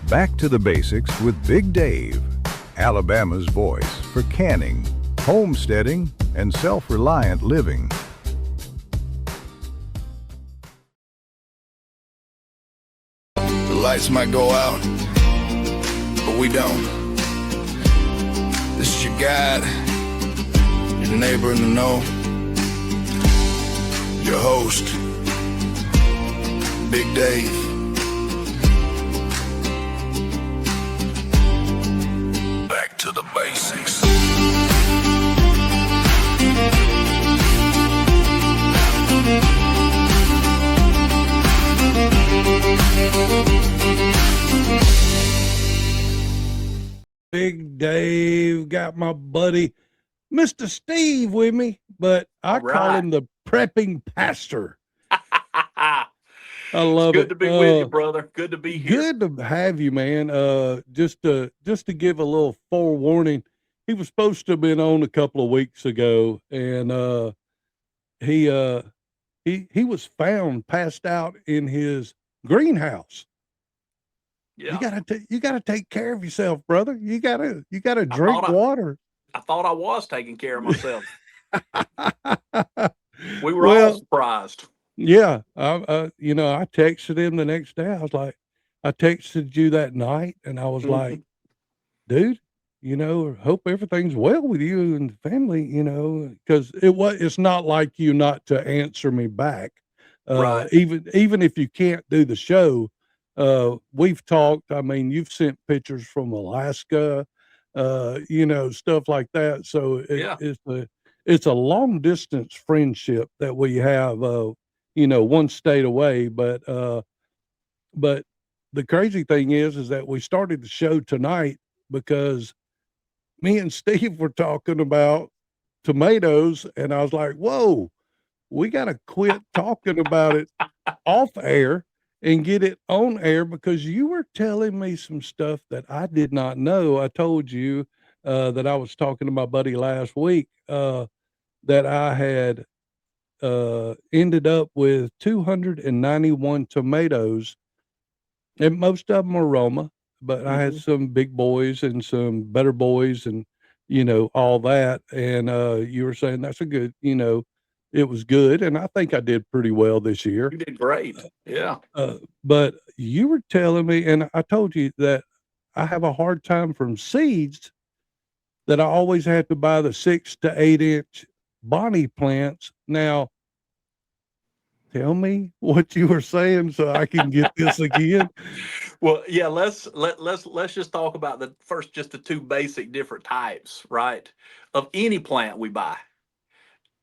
Back to the basics with Big Dave, Alabama's voice for canning, homesteading, and self-reliant living. The lights might go out, but we don't. This is your guide, your neighbor in the know, your host, Big Dave. Back to the basics. Big Dave, got my buddy Mr. Steve with me, but I call him the prepping pastor. I love it. Good to be with you, brother. Good to be here. Good to have you, man. Just to give a little forewarning, he was supposed to have been on a couple of weeks ago, and he was found passed out in his greenhouse. Yeah. You gotta take care of yourself, brother. You gotta drink water. I thought I was taking care of myself. We were all surprised. Yeah, I texted him the next day. I texted you that night, and I was like, dude, hope everything's well with you and the family, because it's not like you not to answer me back. Right. Even if you can't do the show, we've talked. I mean, you've sent pictures from Alaska, stuff like that. So it's a long distance friendship that we have, one state away. But the crazy thing is that we started the show tonight because me and Steve were talking about tomatoes, and I was like, whoa, we got to quit talking about it off air and get it on air, because you were telling me some stuff that I did not know. I told you that I was talking to my buddy last week, that I had ended up with 291 tomatoes, and most of them are Roma, but I had some big boys and some better boys and, all that. And you were saying that's a good, it was good. And I think I did pretty well this year. You did great. Yeah. But you were telling me, and I told you that I have a hard time from seeds, that I always had to buy the 6 to 8 inch Bonnie plants. Now, tell me what you were saying so I can get this again. Well, yeah, let's just talk about just the two basic different types, right, of any plant we buy.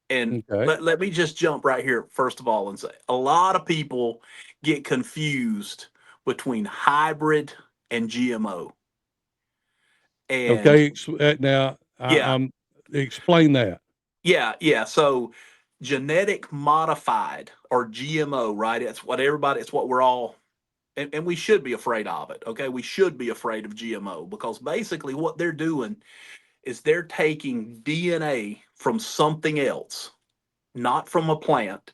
And let me just jump right here, first of all, and say a lot of people get confused between hybrid and GMO. And now explain that. Yeah. So genetic modified, or GMO, right? It's what we're all, and we should be afraid of it. Okay. We should be afraid of GMO, because basically what they're doing is they're taking DNA from something else, not from a plant.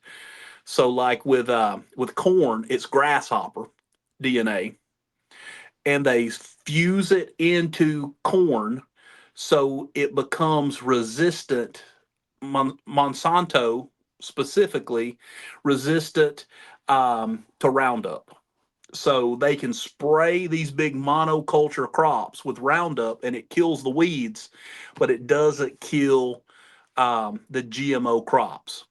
So like with corn, it's grasshopper DNA, and they fuse it into corn so it becomes resistant, Monsanto specifically resistant to Roundup. So they can spray these big monoculture crops with Roundup, and it kills the weeds, but it doesn't kill the GMO crops.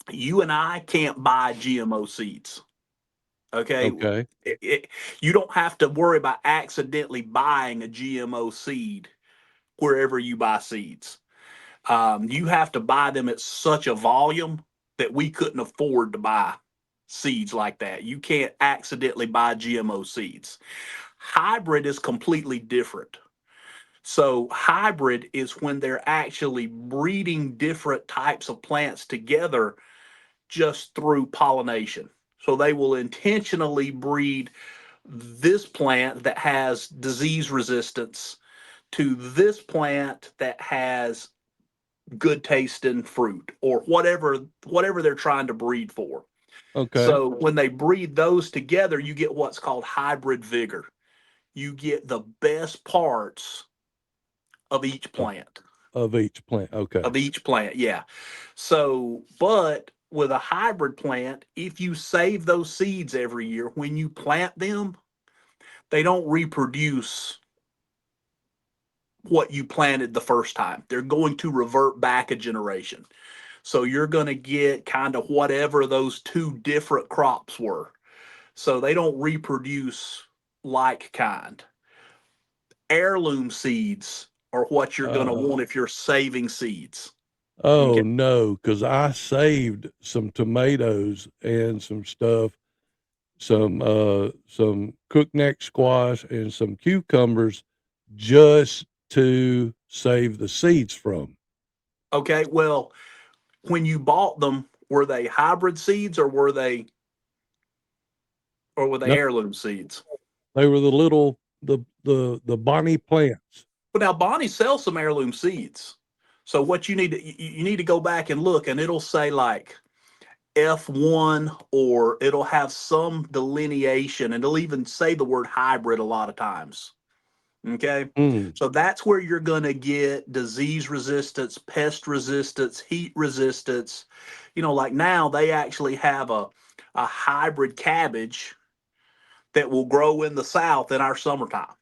You and I can't buy GMO seeds. Okay. You don't have to worry about accidentally buying a GMO seed wherever you buy seeds. You have to buy them at such a volume that we couldn't afford to buy seeds like that. You can't accidentally buy GMO seeds. Hybrid is completely different. So hybrid is when they're actually breeding different types of plants together just through pollination. So they will intentionally breed this plant that has disease resistance to this plant that has good tasting fruit, or whatever they're trying to breed for. Okay. So when they breed those together, you get what's called hybrid vigor. you get the best parts of each Of, plant. of each plant. Okay. Of each plant, yeah. So, but with a hybrid plant, if you save those seeds every year, when you plant them, they don't reproduce what you planted the first time. They're going to revert back a generation. So you're going to get kind of whatever those two different crops were. So they don't reproduce like kind. Heirloom seeds are what you're going to Uh, want if you're saving seeds. oh Okay. no, because I saved some tomatoes and some stuff, some cookneck squash and some cucumbers just to save the seeds from. Okay. Well, when you bought them, were they hybrid seeds or were they No, heirloom seeds? they were the little the Bonnie plants. But now Bonnie sells some heirloom seeds. So what you need to go back and look, and it'll say like F1, or it'll have some delineation, and it'll even say the word hybrid a lot of times. Okay. Mm, So that's where you're going to get disease resistance, pest resistance, heat resistance. Like now they actually have a hybrid cabbage that will grow in the South in our summertime,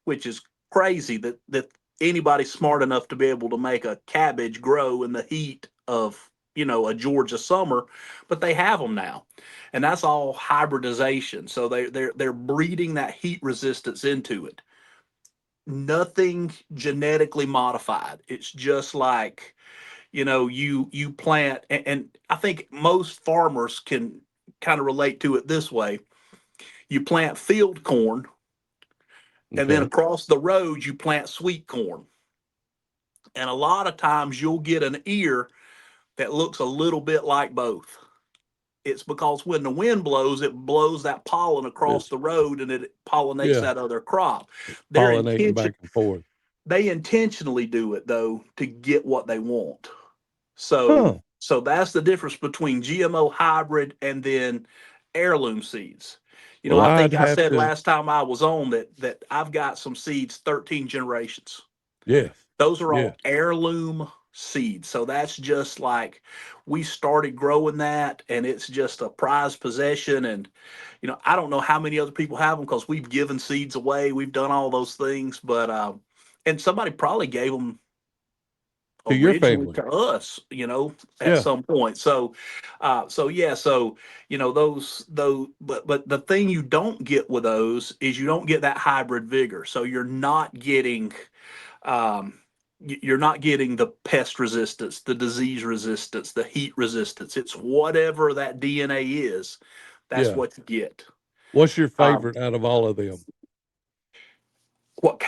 which is crazy that anybody's smart enough to be able to make a cabbage grow in the heat of a Georgia summer, but they have them now, and that's all hybridization. So they're breeding that heat resistance into it. Nothing genetically modified. It's just like you plant, and I think most farmers can kind of relate to it this way. You plant field corn, and then okay. across the road you plant sweet corn. And a lot of times you'll get an ear that looks a little bit like both. It's because when the wind blows, it blows that pollen across It's the road and it pollinates yeah, that other crop. Their pollinating intention back and forth. They intentionally do it though to get what they want. So Huh. so that's the difference between GMO hybrid and then heirloom seeds. Well, I I'd think I have said to. last time I was on that I've got some seeds 13 generations. Yes. Those are Yes. all heirloom seeds. So that's just like we started growing that, and it's just a prized possession. And, I don't know how many other people have them because we've given seeds away. We've done all those things, but, and somebody probably gave them To your originally family. to us, at Yeah. some point. So yeah, so those, but the thing you don't get with those is you don't get that hybrid vigor. So um, you're not getting the pest resistance, the disease resistance, the heat resistance. It's whatever that DNA is. That's Yeah. what you get. What's your Um, favorite out of all of them? what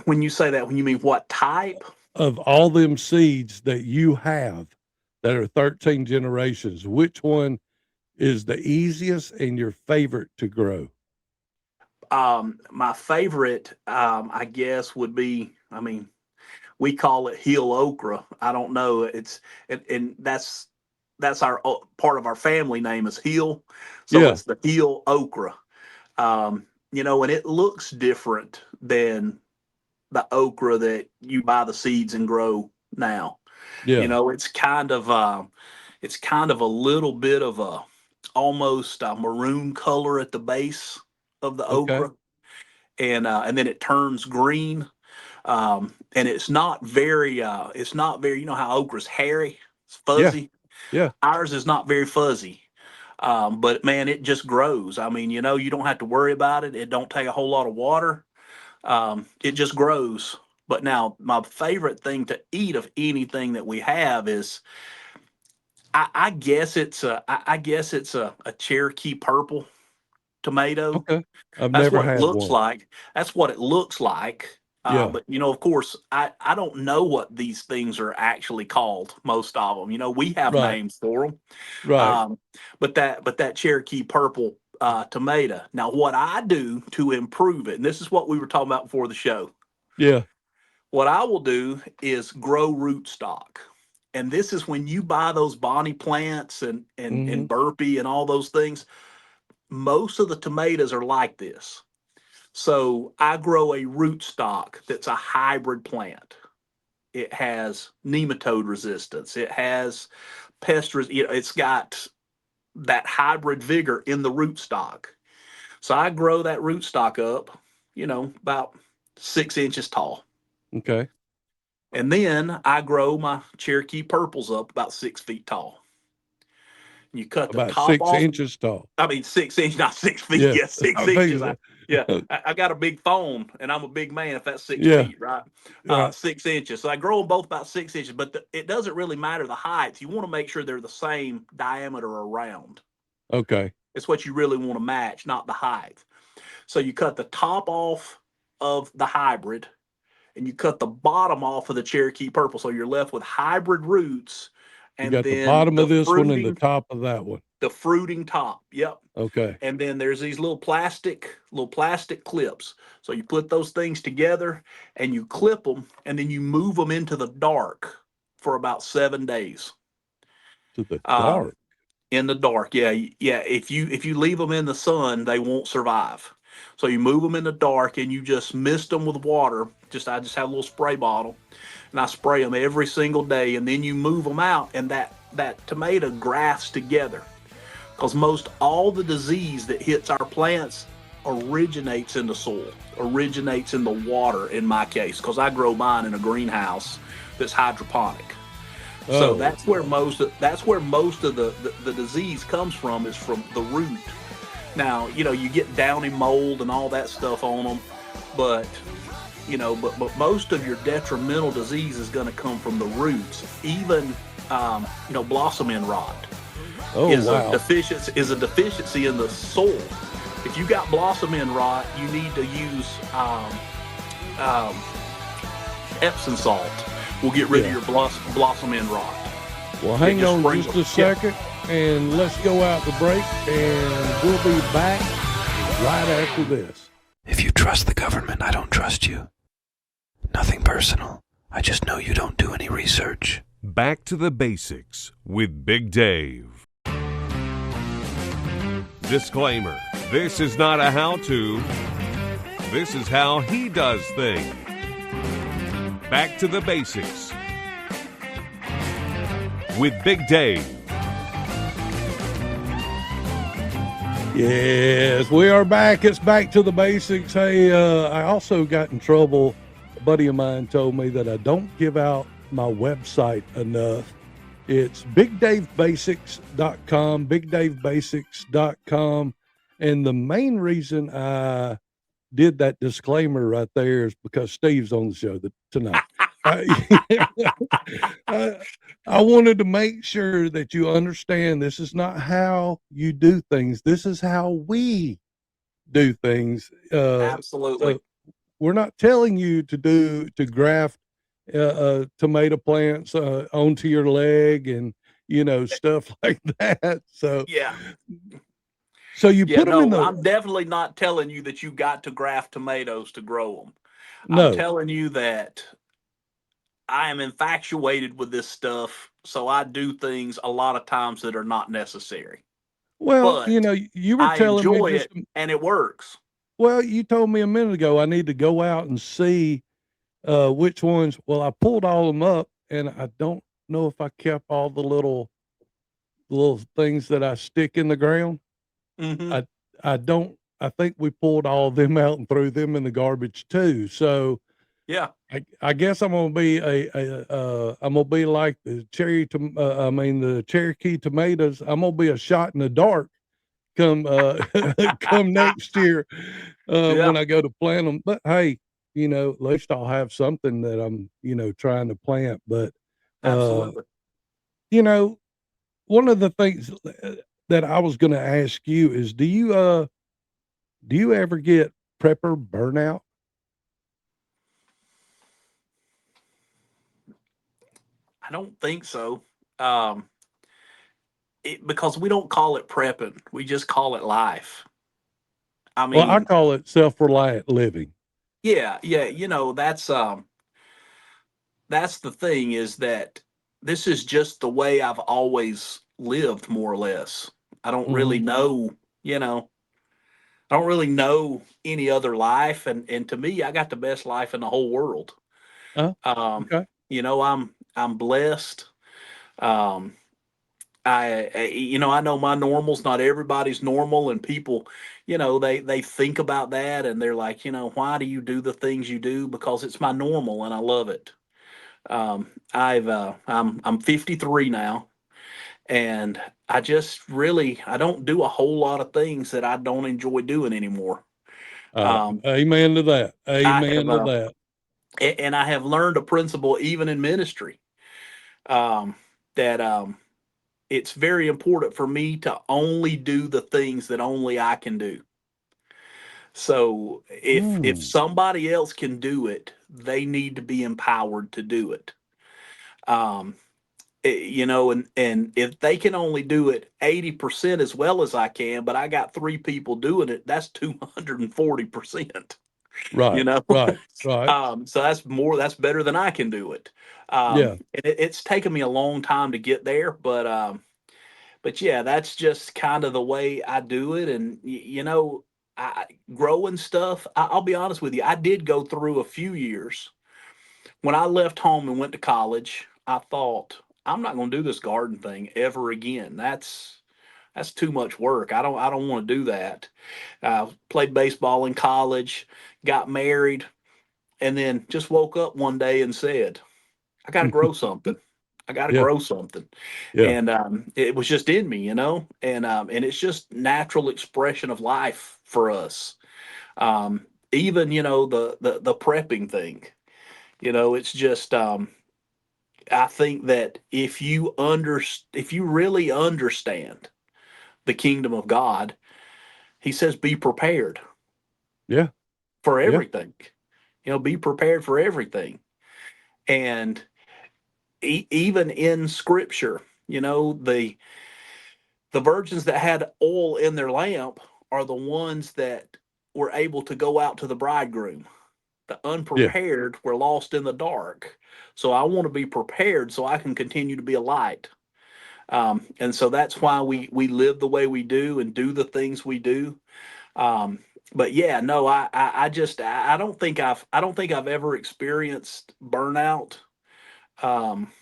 when you say that, when you mean what type? Of all them seeds that you have that are 13 generations, which one is the easiest and your favorite to grow? My favorite, I guess, would be. I mean, we call it hill okra. I don't know. And that's our part of our family name is Hill, so Yeah. it's the Hill okra. And it looks different than the okra that you buy the seeds and grow now. Yeah. It's kind of a little bit of a almost a maroon color at the base of the Okay. okra, and then it turns green. And it's not very. You know how okra's hairy, it's Yeah. fuzzy. Yeah. Ours is not very fuzzy. But man, it just grows. I mean, you don't have to worry about it. It don't take a whole lot of water. It just grows. But now, my favorite thing to eat of anything that we have is, I guess it's a Cherokee purple tomato. Okay. I've That's never what it had looks one. like. That's what it looks like. Yeah. But of course, I don't know what these things are actually called. Most of them, we have Right. names for them. Right. Um, but that Cherokee purple tomato. Now, what I do to improve it, and this is what we were talking about before the show. Yeah. What I will do is grow rootstock. And this is when you buy those Bonnie plants and Hmm. Burpee and all those things. Most of the tomatoes are like this. So I grow a rootstock that's a hybrid plant. It has nematode resistance. It has it's got that hybrid vigor in the rootstock. So I grow that rootstock up, about 6 inches tall. Okay. And then I grow my Cherokee purples up about 6 feet tall. You cut the About top six off. inches tall. I mean, 6 inches, not 6 feet. Yeah. Yeah, six I inches. think I got a big phone, and I'm a big man. If that's six yeah. feet, right? Yeah. 6 inches. So I grow them both about 6 inches, but it doesn't really matter the height. You want to make sure they're the same diameter around. Okay. It's what you really want to match, not the height. So you cut the top off of the hybrid, and you cut the bottom off of the Cherokee purple. So you're left with hybrid roots, You and got the then bottom of this one and the top of that one. the fruiting top. Yep. Okay. And then there's these little plastic clips. So you put those things together and you clip them, and then you move them into the dark for about 7 days. To the Um, dark. in the dark, yeah, yeah. If you leave them in the sun, they won't survive. So you move them in the dark and you just mist them with water. I just have a little spray bottle, and I spray them every single day. And then you move them out, and that tomato grafts together, because most all the disease that hits our plants originates in the soil, originates in the water. In my case, because I grow mine in a greenhouse that's hydroponic. So Oh. that's where most of the disease comes from, is from the root. Now, you get downy mold and all that stuff on them, but but most of your detrimental disease is going to come from the roots. Even blossom end rot Oh is wow. a deficiency in the soil. If you got blossom end rot, you need to use Epsom salt. Will get rid of your blossom end rot. Well, hang on sprinkle. just a second, and let's go out the break, and we'll be back right after this. If you trust the government, I don't trust you. Nothing personal. I just know you don't do any research. Back to the basics with Big Dave. Disclaimer: this is not a how-to. This is how he does things. Back to the basics with Big Dave. Yes, we are back. It's back to the basics. Hey, I also got in trouble. A buddy of mine told me that I don't give out my website enough. It's bigdavebasics.com, bigdavebasics.com. And the main reason I did that disclaimer right there is because Steve's on the show tonight. I wanted to make sure that you understand this is not how you do things. This is how we do things. Absolutely. So we're not telling you to graft tomato plants onto your leg and stuff like that. So Yeah. So you put them in the. I'm definitely not telling you that you got to graft tomatoes to grow them. No. I'm telling you that I am infatuated with this stuff, so I do things a lot of times that are not necessary. Well, But you were I telling me enjoy just. it, and it works. Well, you told me a minute ago I need to go out and see which ones. Well, I pulled all of them up, and I don't know if I kept all the little things that I stick in the ground. Mm-hmm. I don't. I think we pulled all of them out and threw them in the garbage too. So Yeah. I guess I'm gonna be I'm gonna be like the the Cherokee tomatoes. I'm gonna be a shot in the dark come come next year when I go to plant them. But hey, at least I'll have something that I'm trying to plant. But Absolutely. one of the things that I was going to ask you is, do you ever get prepper burnout? I don't think so. Because we don't call it prepping. We just call it life. I Well, I mean, call it self-reliant living. yeah, that's the thing, is that this is just the way I've always lived, more or less. I don't really Mhm. know, you know, I don't really know any other life, and to me, I got the best life in the whole world. Uh, Um, okay. I'm blessed. Um, I know my normal's not everybody's normal, and people, they think about that, and they're like, why do you do the things you do? Because it's my normal, and I love it. I'm 53 now, and I don't do a whole lot of things that I don't enjoy doing anymore. Um, Amen to that. I have, Amen to that. and I have learned a principle even in ministry, um, that it's very important for me to only do the things that only I can do. So if Mm, somebody else can do it, they need to be empowered to do it. Um, and if they can only do it 80% as well as I can, but I got three people doing it, that's 240%. you right, know right, right. so that's better than I can do it. Yeah. And it's taken me a long time to get there, but yeah, that's just kind of the way I do it. And I growing stuff, I'll be honest with you, I did go through a few years when I left home and went to college. I thought, I'm not going to do this garden thing ever again. That's too much work. I don't want to do that. Played baseball in college, got married, and then just woke up one day and said, I got to grow something. I got to Yeah, grow something. yeah. And it was just in me, and it's just natural expression of life for us. Even, the prepping thing, it's just, I think that if you really understand the kingdom of God, he says, be prepared Yeah, for yeah, everything. Be prepared for everything. And even in scripture, the virgins that had oil in their lamp are the ones that were able to go out to the bridegroom. The yeah. unprepared were lost in the dark. So I want to be prepared so I can continue to be a light. And so that's why we live the way we do and do the things we do. Um, but yeah, no, I don't think I've ever experienced burnout, um,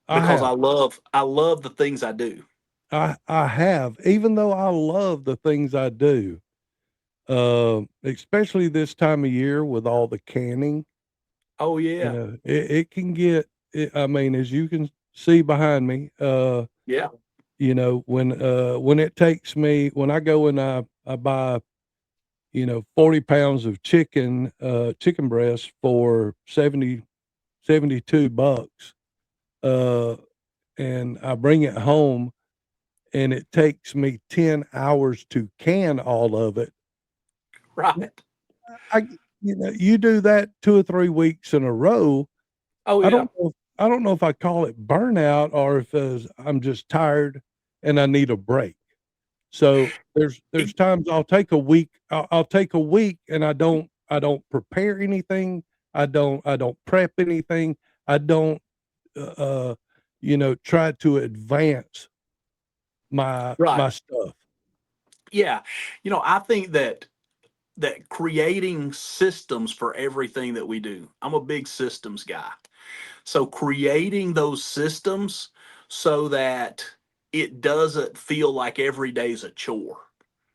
I because have. I love the things I do. I have. Even though I love the things I do, especially this time of year with all the canning, Oh yeah, it can get. I mean, as you can see behind me, yeah, when it takes me when I go and I buy 40 pounds of chicken breast for 72 bucks, uh, and I bring it home, and it takes me 10 hours to can all of it. right. I you do that 2 or 3 weeks in a row. Oh I yeah, don't know if I call it burnout or if I'm just tired and I need a break. So there's E- times I'll take a week and I don't prepare anything. I don't prep anything. I don't uh, uh try to advance my right. stuff. Yeah, I think that creating systems for everything that we do. I'm a big systems guy. So creating those systems so that it doesn't feel like every day's a chore.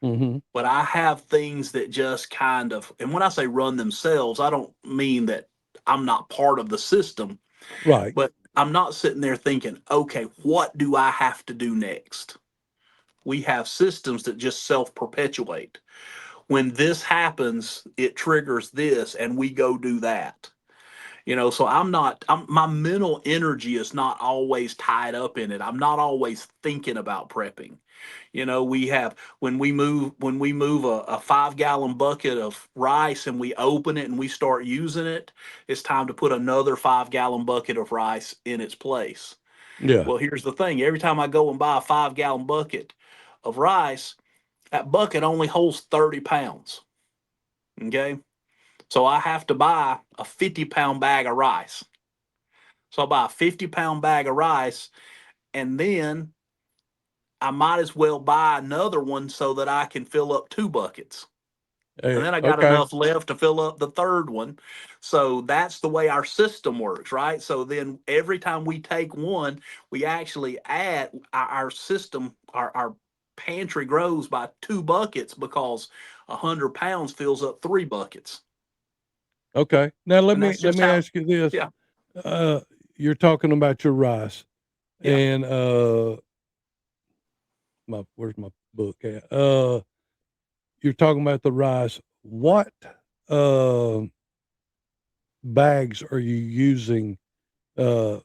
Mhm. But I have things that just kind of, and when I say run themselves, I don't mean that I'm not part of the system, Right. but I'm not sitting there thinking, okay, what do I have to do next? We have systems that just self perpetuate. When this happens, it triggers this, and we go do that. So my mental energy is not always tied up in it. I'm not always thinking about prepping. We have when we move a 5 gallon bucket of rice and we open it and we start using it, it's time to put another 5 gallon bucket of rice in its place. Yeah. Well, here's the thing: every time I go and buy a 5 gallon bucket of rice, that bucket only holds 30 pounds. Okay, so I have to buy a 50-pound bag of rice. So I buy a 50-pound bag of rice, and then I might as well buy another one so that I can fill up two buckets. And then I got Okay. enough left to fill up the third one. So that's the way our system works, right? So then every time we take one, we actually add our system, our pantry grows by 2 buckets because 100 pounds fills up 3 buckets. Okay. Now let And me that's just how, ask you this. yeah, You're talking about your rice, yeah. and where's my book at? You're talking about the rice. What bags are you using? Uh,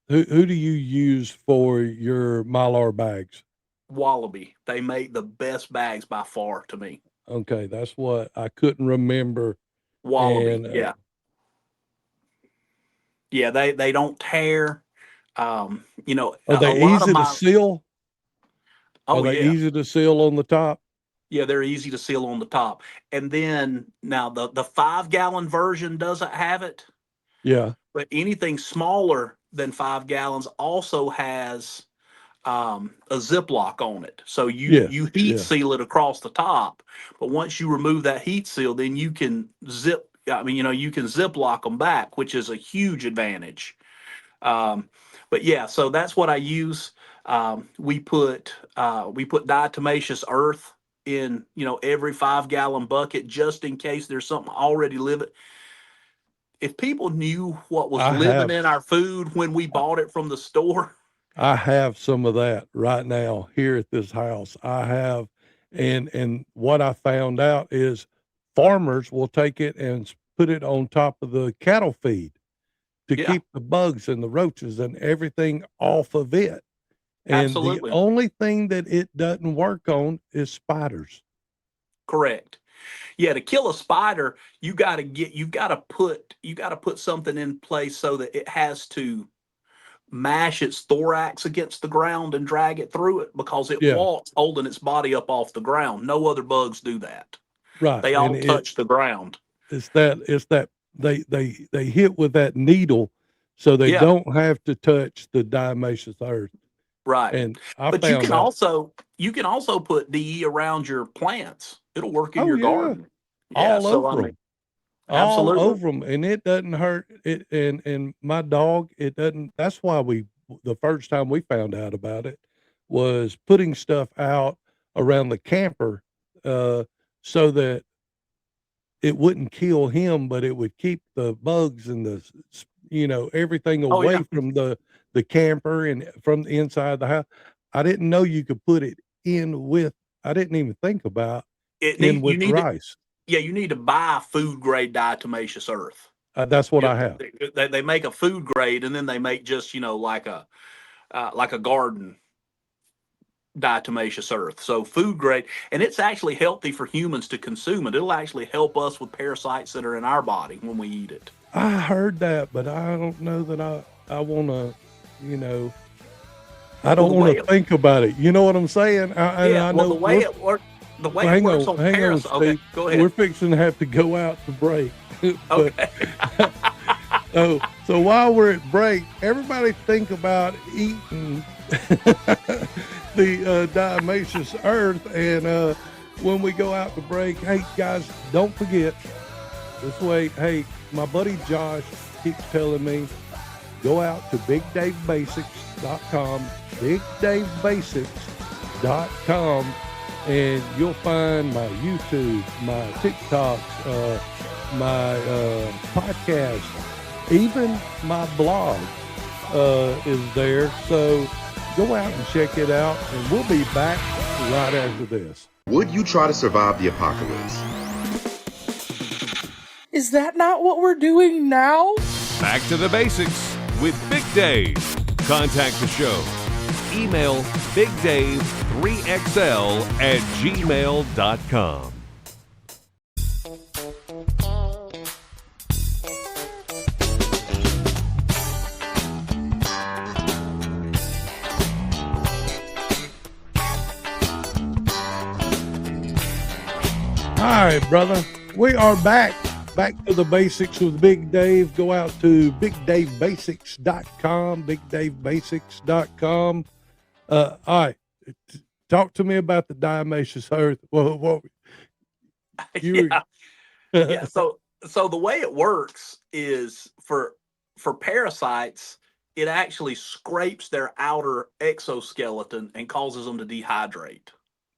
who do you use for your Mylar bags? Wallaby. They make the best bags by far to me. Okay, that's what I couldn't remember. Wallaby. And Yeah. Yeah, they don't tear. are A they lot of easy to my, seal? Are oh they yeah. easy to seal on the top? Yeah, they're easy to seal on the top. And then now the 5 gallon version doesn't have it, Yeah, but anything smaller than 5 gallons also has a Ziploc on it. So yeah, you heat yeah. seal it across the top, but once you remove that heat seal, then you can you can Ziploc them back, which is a huge advantage. Um, but yeah, so that's what I use. We put diatomaceous earth in every 5 gallon bucket just in case there's something already living. If people knew what was I living have in our food when we bought it from the store, I have some of that right now here at this house. I have, and what I found out is farmers will take it and put it on top of the cattle feed to yeah, keep the bugs and the roaches and everything off of it. And the absolutely only thing that it doesn't work on is spiders. correct. Yeah, to kill a spider, you got to put something in place so that it has to mash its thorax against the ground and drag it through it because it Yeah, walks holding its body up off the ground. No other bugs do that. right. They And all touch the ground. it's that they hit with that needle so they Yeah, don't have to touch the diatomaceous earth. right. And I But found out, you can also put DE around your plants. It'll work in oh your yeah, garden. Yeah, all so over I mean, them, all absolutely. over them, and it doesn't hurt it. And my dog, it doesn't. That's why the first time we found out about it was putting stuff out around the camper, uh, so that it wouldn't kill him, but it would keep the bugs and everything Oh yeah. away from the camper and from the inside the house. I didn't know you could put it in with. I didn't even think about It in need you with need to rice. Yeah, you need to buy food grade diatomaceous earth. That's what Yeah, I have. they make a food grade and then they make just like a garden diatomaceous earth. So food grade, and it's actually healthy for humans to consume it. It'll actually help us with parasites that are in our body when we eat it. I heard that, but I don't know that I want to, you know, I Well, don't want to think about it. You know what I'm saying? And I well know the way well, it works on hang on, parasites. Okay, Steve. go ahead. We're fixing to have to go out to break. But Okay. so while we're at break, everybody think about eating the diatomaceous earth. And when we go out to break, hey guys, don't forget this way. Hey, my buddy Josh keeps telling me go out to bigdavebasics.com, bigdavebasics.com, and you'll find my YouTube, my TikToks, my podcast, even my blog is there. So go out and check it out, and we'll be back right after this. Would you try to survive the apocalypse? Is that not what we're doing now? Back to the basics with Big Dave. Contact the show. Email bigdave3xl@gmail.com. All right, brother. We are back to the basics with Big Dave. Go out to bigdavebasics.com, bigdavebasics.com. All right. Talk to me about the diatomaceous earth. Well, You Yeah. were Yeah. So the way it works is for parasites, it actually scrapes their outer exoskeleton and causes them to dehydrate.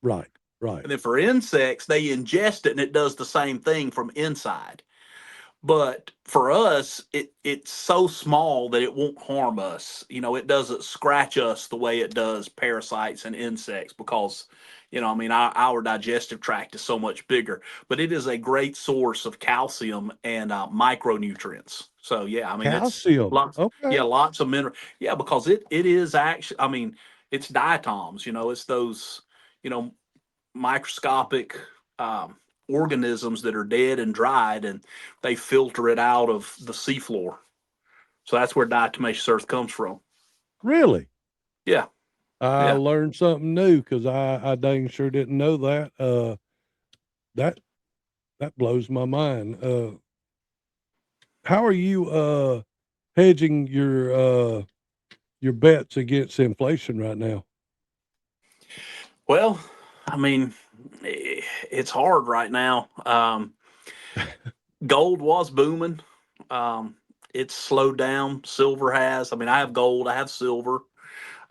right, right. And then for insects, they ingest it and it does the same thing from inside. But for us, it's so small that it won't harm us. It doesn't scratch us the way it does parasites and insects because, I mean, our digestive tract is so much bigger. But it is a great source of calcium and micronutrients. So yeah, I mean, it's Calcium. lots. Okay. Yeah, lots of mineral. Yeah, because it is actually. I mean, it's diatoms. It's those. You know, microscopic organisms that are dead and dried, and they filter it out of the seafloor. So that's where diatomaceous earth comes from. Really? Yeah, I yeah. learned something new because I dang sure didn't know that. That that blows my mind. How are you hedging your bets against inflation right now? Well, I mean, it's hard right now. Gold was booming. Um, it's slowed down. Silver has. I mean, I have gold. I have silver.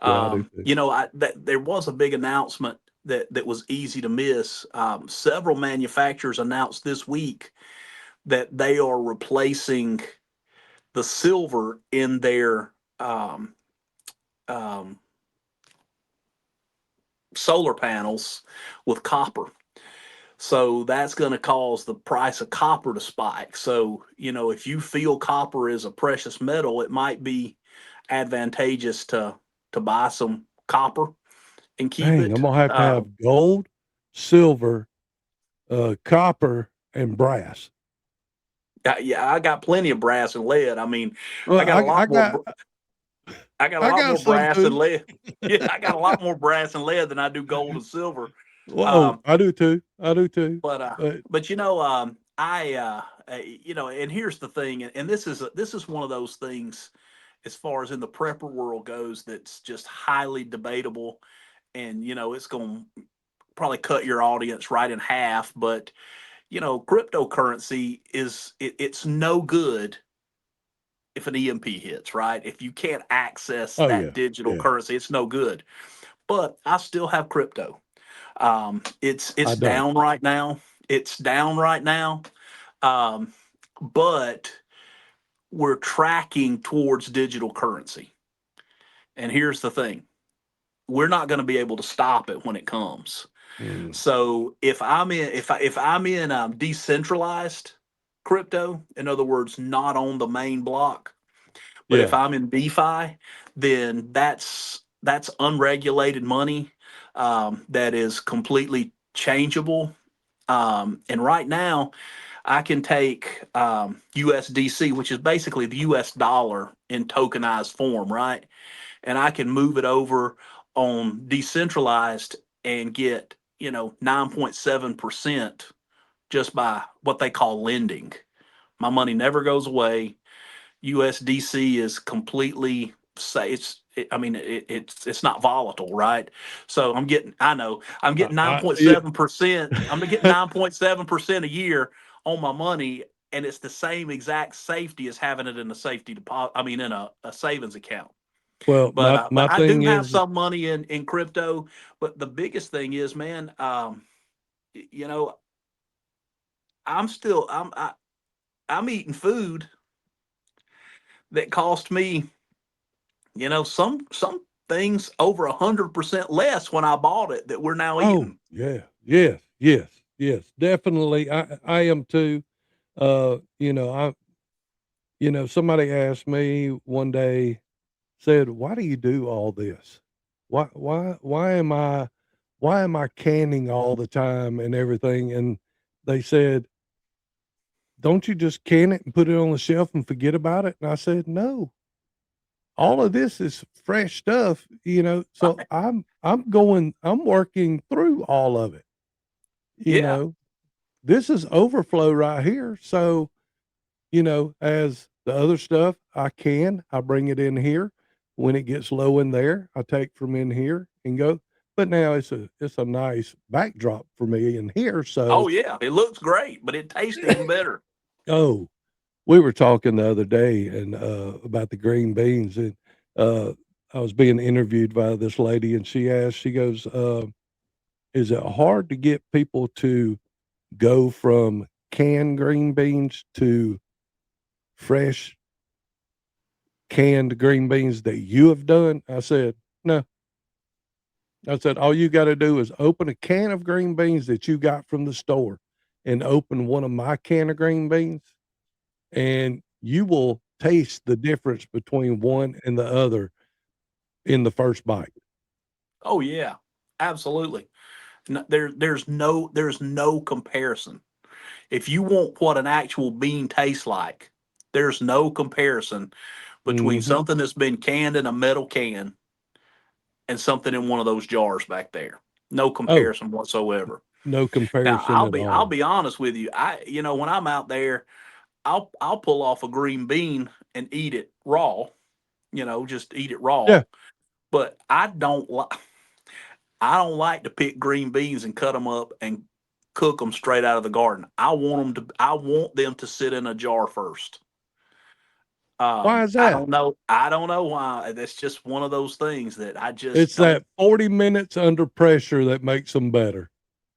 Yeah, I do too. There was a big announcement that was easy to miss. Several manufacturers announced this week that they are replacing the silver in their um, um, solar panels with copper. So that's going to cause the price of copper to spike. So, if you feel copper is a precious metal, it might be advantageous to buy some copper and keep Dang, I'm it. gonna have to have gold, silver, copper, and brass. Yeah, I got plenty of brass and lead. I mean, Well, I got a lot more. I got a I lot got more some brass and too. lead. Yeah, I got a lot more brass and lead than I do gold and silver. Whoa, Um, I do too. I do too. but But and here's the thing, and this is one of those things as far as in the prepper world goes that's just highly debatable, and it's going to probably cut your audience right in half. But cryptocurrency it's no good if an EMP hits, right? If you can't access oh that yeah, digital yeah. currency, it's no good. But I still have crypto. It's I don't. down right now. It's down right now. Um, but we're tracking towards digital currency. And here's the thing: we're not going to be able to stop it when it comes. Mm, So if I'm in decentralized crypto, in other words, not on the main block, but if yeah. I'm in DeFi, then that's unregulated money that is completely changeable. And right now, I can take USDC, which is basically the US dollar in tokenized form, right? And I can move it over on decentralized and get 9.7% just by what they call lending. My money never goes away. USDC is completely say I mean it's not volatile, right? So I'm getting Yeah. 9.7%. I'm getting 9.7% a year on my money, and it's the same exact safety as having it in a safety deposit. I mean, in a savings account. Well, But my I do thing have is, some money in crypto. But the biggest thing is, man, you know, I'm still I'm eating food that cost me, some things over 100% less when I bought it that we're now oh eating. yeah, yes, yes, yes, definitely. I am too. I somebody asked me one day, said, "Why do you do all this? Why am I canning all the time and everything?" And they said, "Don't you just can it and put it on the shelf and forget about it?" And I said, "No, all of this is fresh stuff, so I'm working through all of it, you Yeah, know. This is overflow right here. So, as the other stuff I bring it in here. When it gets low in there, I take from in here and go. but now it's a nice backdrop for me in here. So, Oh yeah, it looks great, but it tastes even better. oh, we were talking the other day and about the green beans, and I was being interviewed by this lady, and she asked, she goes, "Is it hard to get people to go from canned green beans to fresh canned green beans that you have done?" I said, "No." I said, "All you gotta do is open a can of green beans that you got from the store and open one of my can of green beans, and you will taste the difference between one and the other in the first bite." Oh yeah, absolutely. There's no comparison. If you want what an actual bean tastes like, there's no comparison between Mhm. something that's been canned in a metal can and something in one of those jars back there. No Oh, comparison whatsoever. no Now comparison I'll at be I'll all. be honest with you. When I'm out there, I'll pull off a green bean and eat it raw. Just eat it raw. Yeah. But I don't like to pick green beans and cut them up and cook them straight out of the garden. I want them to sit in a jar first. Why is I that? don't know. I don't know why. That's just one of those things that I just It's don't. that 40 minutes under pressure that makes them better.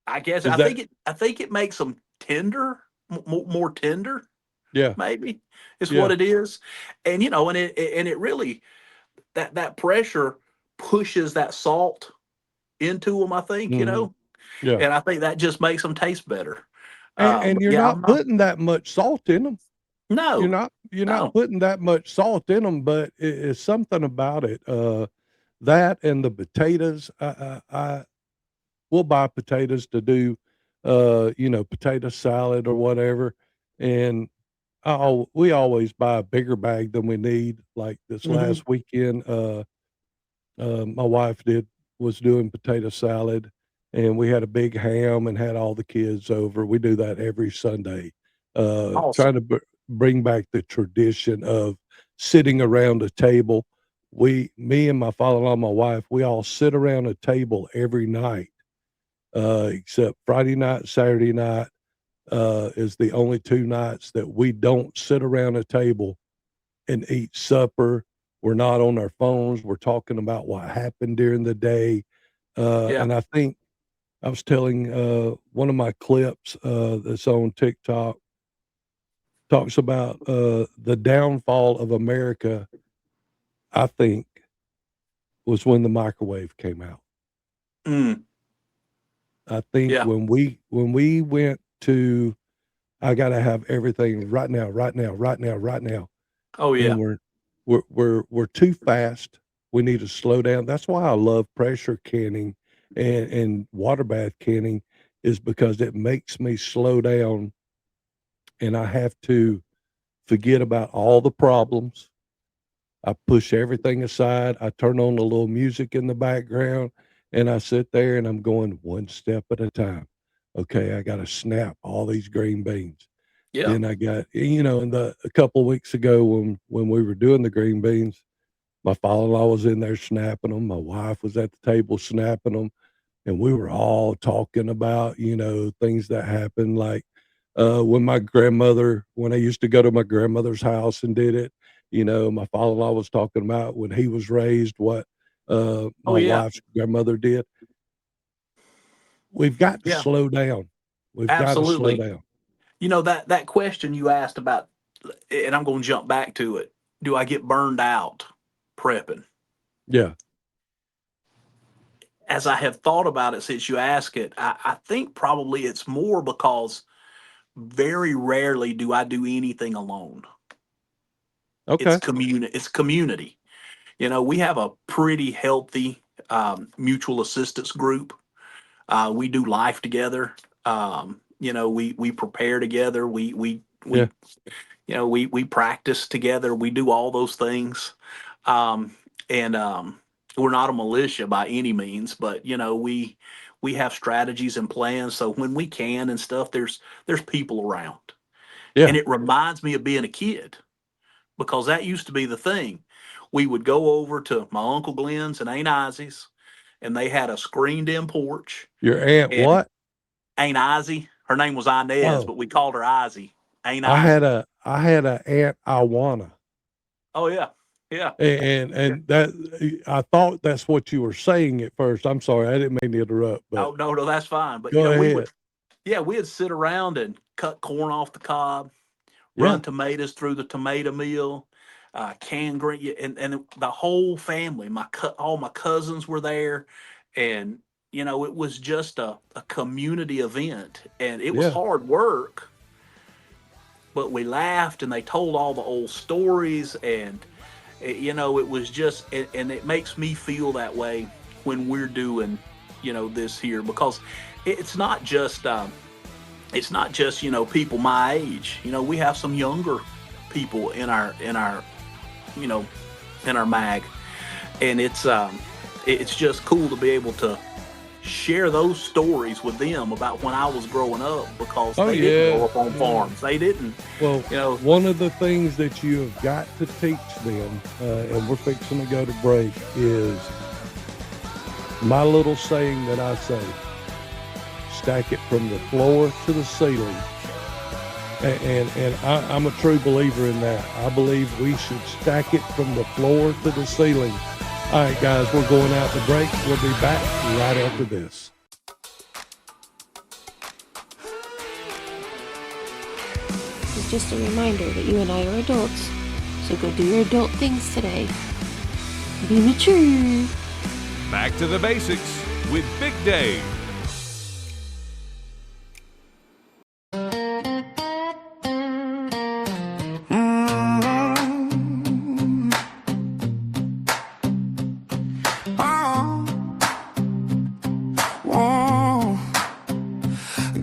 I guess Is I that think it makes them tender, more tender. yeah, Maybe is what yeah. it is, and it really that pressure pushes that salt into them. I think Mhm. Yeah. and I think that just makes them taste better. And But you're yeah, not I'm not. putting that much salt in them. No, You're not no, putting that much salt in them, but it's something about it, that and the potatoes, I we'll buy potatoes to do, potato salad or whatever, and we always buy a bigger bag than we need. Like this hmm last weekend, my wife was doing potato salad, and we had a big ham and had all the kids over. We do that every Sunday, trying awesome. to bring back the tradition of sitting around a table. Me and my father-in-law, my wife, we all sit around a table every night, except Friday night, Saturday night, is the only 2 nights that we don't sit around a table and eat supper. We're not on our phones. We're talking about what happened during the day. Yeah, And I think I was telling one of my clips that's on TikTok talks about the downfall of America, I think, was when the microwave came out. mm, I think yeah. when we went to I gotta have everything right now, right now, right now, right now. Oh And yeah, we're too fast. We need to slow down. That's why I love pressure canning and water bath canning is because it makes me slow down and I have to forget about all the problems. I push everything aside. I turn on a little music in the background and I sit there and I'm going one step at a time. Okay, I got to snap all these green beans. yeah. Then I got, and a couple of weeks ago when we were doing the green beans, my father-in-law was in there snapping them. My wife was at the table snapping them, and we were all talking about, things that happened, like, when I used to go to my grandmother's house and did it, my father-in-law was talking about when he was raised, what, Oh my yeah, wife's grandmother did. We've got to yeah. slow down. We've gotta slow Absolutely. down. That question you asked about, and I'm going to jump back to it. Do I get burned out prepping? Yeah. As I have thought about it since you asked it, I think probably it's more because very rarely do I do anything alone. It's Okay. community. It's community. We have a pretty healthy mutual assistance group. We do life together. We prepare together. Yeah. We practice together. We do all those things. And we're not a militia by any means, but we have strategies and plans. So when we can and stuff, there's people around, Yeah. and it reminds me of being a kid because that used to be the thing. We would go over to my Uncle Glenn's and Aunt Izzy's, and they had a screened-in porch. Your aunt And what? Aunt Izzy, her name was Inez, Oh, but we called her Izzy. Aunt I had Izzy. I had a Aunt Iwana. Oh yeah, yeah. And that I thought that's what you were saying at first. I'm sorry, I didn't mean to interrupt, but Oh no, that's fine. But go ahead. we'd sit around and cut corn off the cob, Yeah, run tomatoes through the tomato mill, canned green, and the whole family. All my cousins were there, and it was just a community event, and it was yeah, hard work, but we laughed, and they told all the old stories, and it was just, and it makes me feel that way when we're doing, this here, because it's not just people my age. We have some younger people in our you know in our mag, and it's just cool to be able to share those stories with them about when I was growing up, because oh they didn't grow yeah, up on yeah. farms. They didn't, Well, you know. one of the things that you have got to teach them, and we're fixing to go to break, is my little saying that I say: stack it from the floor to the ceiling. And I'm a true believer in that. I believe we should stack it from the floor to the ceiling. All right, guys, we're going out to break. We'll be back right after this. It's just a reminder that you and I are adults, so go do your adult things today. Be mature. Back to the basics with Big Dave.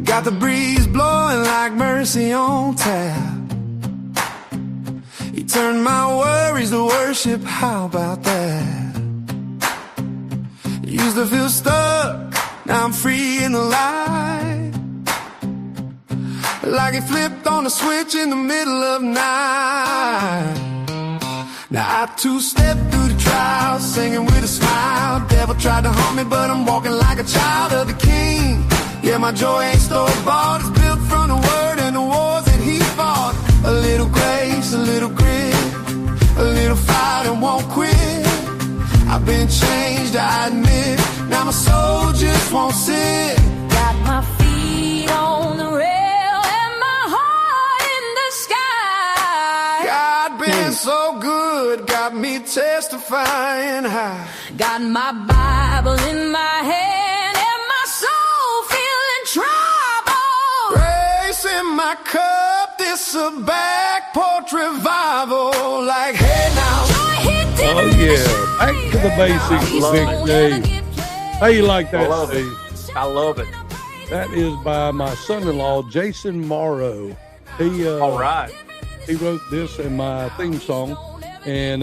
Got the breeze blowing like mercy on tap. He turned my worries to worship, how about that? Used to feel stuck, now I'm free in the light. Like he flipped on the switch in the middle of night. Now I two-step through the trials, singing with a smile. Devil tried to harm me, but I'm walking like a child of the King. Yeah, my joy ain't store-bought. It's built from the word and the wars that he fought. A little grace, a little grit, a little fight and won't quit. I've been changed, I admit. Now my soul just won't sit. Got my feet on the rail and my heart in the sky. God been so good, got me testifying high. Got my Bible in my hand and my soul feeling trouble. Grace in my cup, this a back porch revival. Like, hey now. Oh yeah, back to the basics with Big Dave. How you like that, Steve? I love it. That is by my son-in-law, Jason Morrow. All right. He wrote this in my theme song, and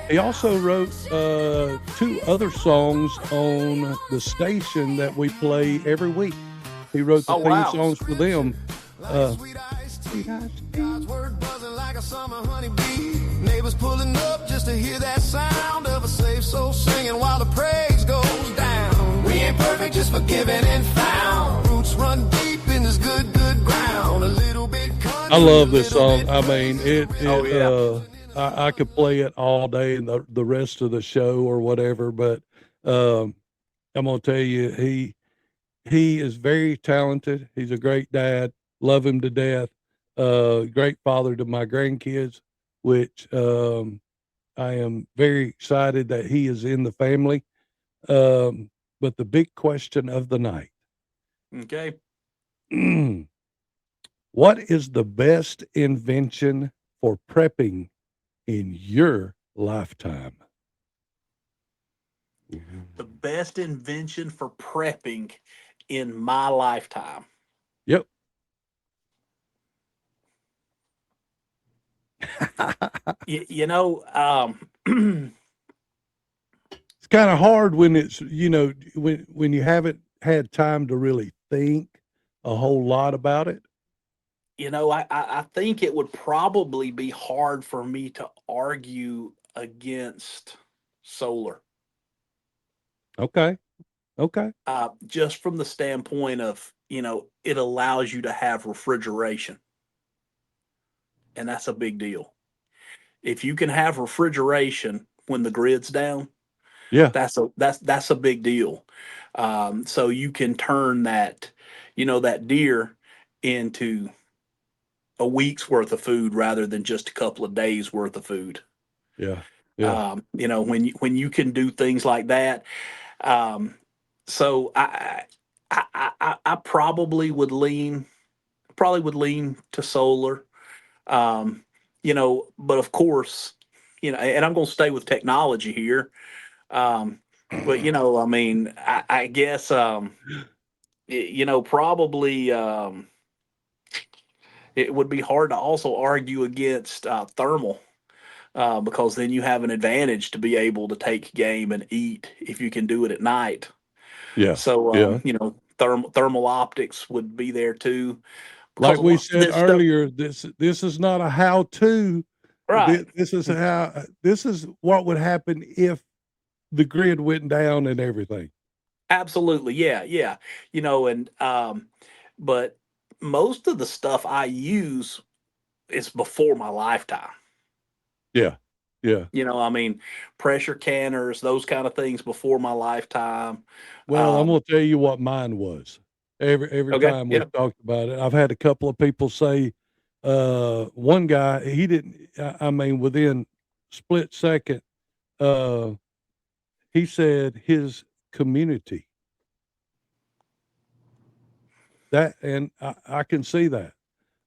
he also wrote 2 other songs on the station that we play every week. He wrote the theme songs for them. God's word buzzing like a summer honeybee. Neighbors pulling up just to hear that sound of a saved soul singing while the praise goes down. We ain't perfect, just forgiven and found. Roots run deep in this good, good ground. A little bit country, I love this song. I mean, I could play it all day and the rest of the show or whatever, but I'm gonna tell you, he is very talented. He's a great dad. Love him to death. Great father to my grandkids, which I am very excited that he is in the family. But the big question of the night. Okay. What is the best invention for prepping in your lifetime? The best invention for prepping in my lifetime. Yep. It's kind of hard when it's, when you haven't had time to really think a whole lot about it. I think it would probably be hard for me to argue against solar. Okay. Okay. Just from the standpoint of, it allows you to have refrigeration, and that's a big deal. If you can have refrigeration when the grid's down, Yeah. that's a big deal. So you can turn that deer into a week's worth of food rather than just a couple of days worth of food. Yeah. Yeah. When you can do things like that. Um, so I probably would lean to solar. But of course, and I'm going to stay with technology here. Um, but I mean, I guess, probably, it would be hard to also argue against thermal, because then you have an advantage to be able to take game and eat if you can do it at night. Yeah. So, Yeah. thermal optics would be there too, because Like a we lot of said this stuff, earlier, this is not a how-to. right? This is what would happen if the grid went down and everything. Absolutely, yeah, yeah. And but most of the stuff I use is before my lifetime. Yeah. Yeah. I mean, pressure canners, those kind of things before my lifetime. Well, I'm Um, gonna tell you what mine was. Every okay, time yeah. we've talked about it, I've had a couple of people say, one guy, he didn't, I mean, within split second, uh, he said his community. That, and I can see that.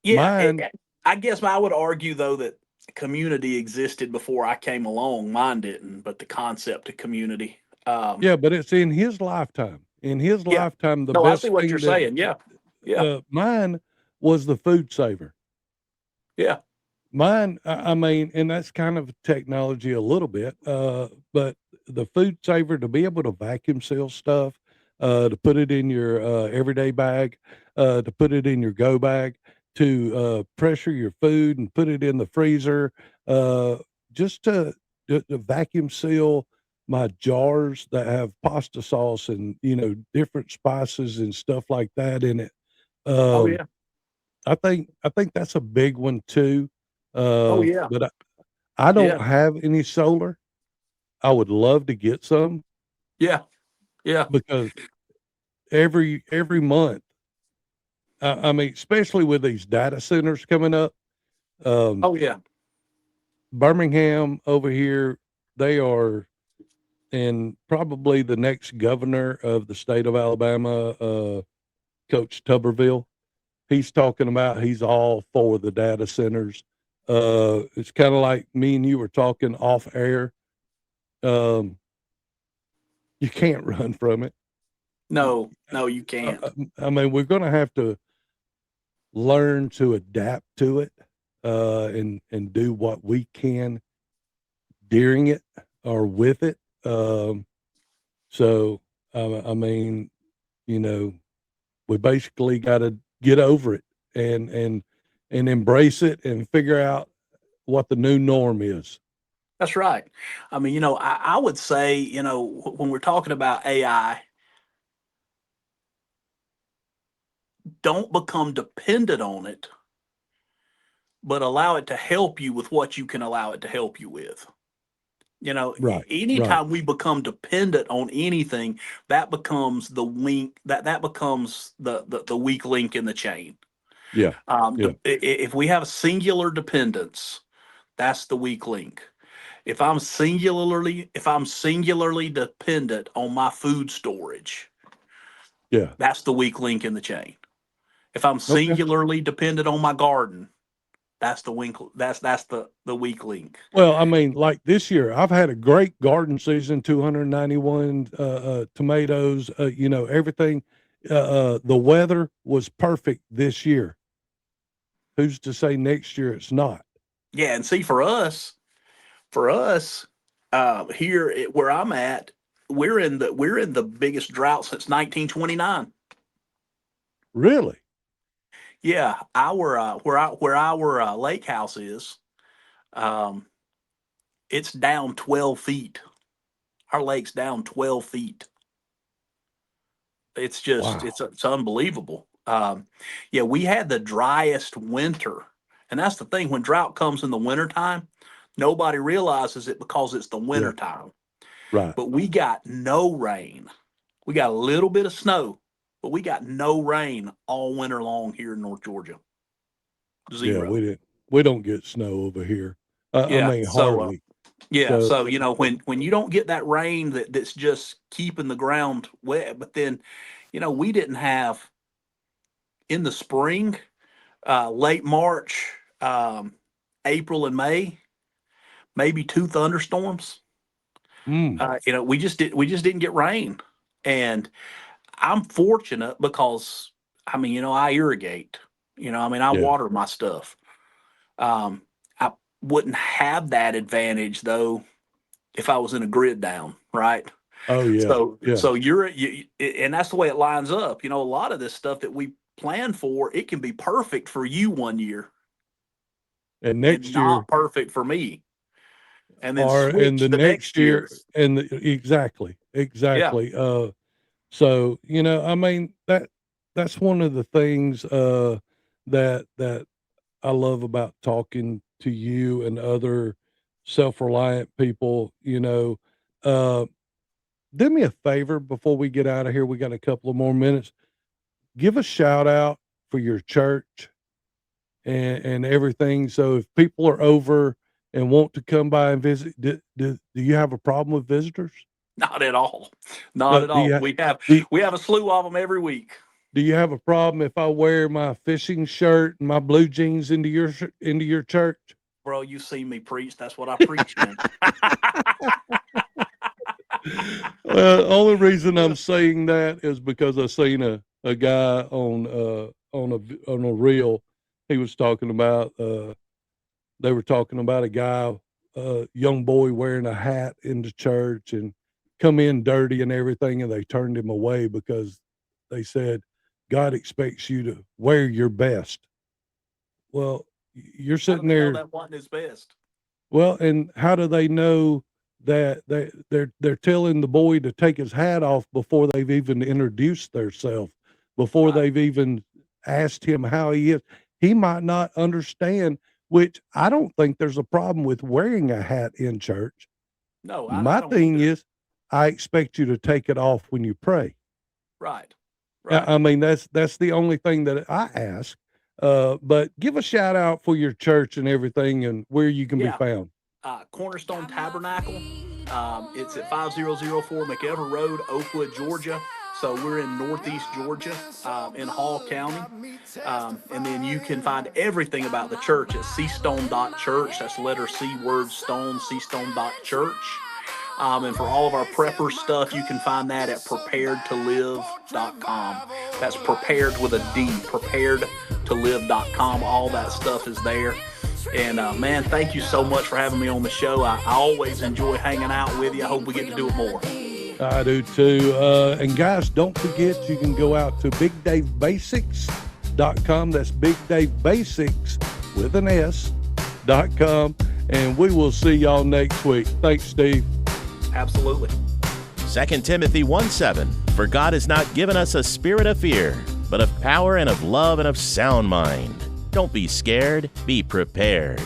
Yeah, Mine, I guess I would argue though that community existed before I came along. Mine didn't, but the concept of community. yeah, but it's in his lifetime. In his Yeah. lifetime, the No, I see best what you're thing that saying. Yeah. Yeah. mine was the food saver. Yeah. Mine, I mean, and that's kind of technology a little bit, but the food saver to be able to vacuum seal stuff, to put it in your everyday bag, to put it in your go bag, to pressure your food and put it in the freezer, uh, just to vacuum seal my jars that have pasta sauce and different spices and stuff like that in it. Oh Um, yeah. I think that's a big one too. Oh yeah. But I Yeah. don't have any solar. I would love to get some Yeah. Yeah. because every month, I mean, especially with these data centers coming up, um, Oh yeah. Birmingham over here, they are, and probably the next governor of the state of Alabama, Coach Tuberville, he's talking about he's all for the data centers. It's kind of like me and you were talking off air. Um, you can't run from it. No, no, you Uh, can't. uh, I mean, we're going to have to learn to adapt to it, and do what we can during it or with it. So, I mean, you know, we basically got to get over it and embrace it and figure out what the new norm is. That's right. I mean, I would say, when we're talking about AI, don't become dependent on it, but allow it to help you with what you can allow it to help you with. Right. Right. Anytime we become dependent on anything, that becomes the link that becomes the weak link in the chain. Yeah. Yeah. If we have singular dependence, that's the weak link. If I'm singularly dependent on my food storage, Yeah. that's the weak link in the chain. If I'm Okay. singularly dependent on my garden, that's the wink. That's the weak link. Well, I mean, like this year, I've had a great garden season, 291 tomatoes, everything. The weather was perfect this year. Who's to say next year it's not? Yeah, and see for us, here where I'm at, we're in the biggest drought since 1929. Really? Yeah, where our lake house is, um, it's down 12 feet. Our lake's down 12 feet. It's just, it's unbelievable. Yeah, we had the driest winter. And that's the thing. When drought comes in the wintertime, nobody realizes it because it's the wintertime. Right. But we got no rain. We got a little bit of snow, but we got no rain all winter long here in North Georgia. Zero. Yeah, we don't get snow over here. I mean, hardly. So you know, when you don't get that rain that's just keeping the ground wet, but then, you know, we didn't have in the spring, late March, April and May, maybe 2 thunderstorms. You know, we just didn't get rain, and I'm fortunate because, I mean, you know, I irrigate. You know, I mean, I water my stuff. I wouldn't have that advantage though if I was in a grid down, right? Oh yeah. So and that's the way it lines up. You know, a lot of this stuff that we plan for, it can be perfect for you one year, and next year not perfect for me. And then in the next year, year. Exactly. Yeah. So, you know, I mean, that's one of the things that I love about talking to you and other self-reliant people. You know, do me a favor before we get out of here. We got a couple of more minutes. Give a shout out for your church and everything. So if people are over and want to come by and visit, do you have a problem with visitors? Not at all. Not at all. We have a slew of them every week. Do you have a problem if I wear my fishing shirt and my blue jeans into your church? Bro, you see me preach. That's what I preach, man. Well, the only reason I'm saying that is because I seen a guy on a reel. He was talking about they were talking about a guy, young boy wearing a hat in the church and come in dirty and everything, and they turned him away because they said God expects you to wear your best. Well, you're sitting there. That wasn't his best. Well, and how do they know that they're telling the boy to take his hat off before they've even introduced themselves, before they've even asked him how he is? He might not understand, which I don't think there's a problem with wearing a hat in church. No, my thing is, I expect you to take it off when you pray. Right. I mean, that's the only thing that I ask. But give a shout out for your church and everything and where you can be found. Cornerstone Tabernacle. It's at 5004 McEver Road, Oakwood, Georgia. So we're in Northeast Georgia, in Hall County. And then you can find everything about the church at cstone.church. That's letter C, word stone, cstone.church. And for all of our prepper stuff, you can find that at preparedtolive.com. That's prepared with a D, preparedtolive.com. All that stuff is there. And man, thank you so much for having me on the show. I always enjoy hanging out with you. I hope we get to do it more. I do too. And guys, don't forget, you can go out to BigDaveBasics.com. That's BigDaveBasics with an S.com. And we will see y'all next week. Thanks, Steve. Absolutely. 2 Timothy 1:7. For God has not given us a spirit of fear, but of power and of love and of sound mind. Don't be scared, be prepared.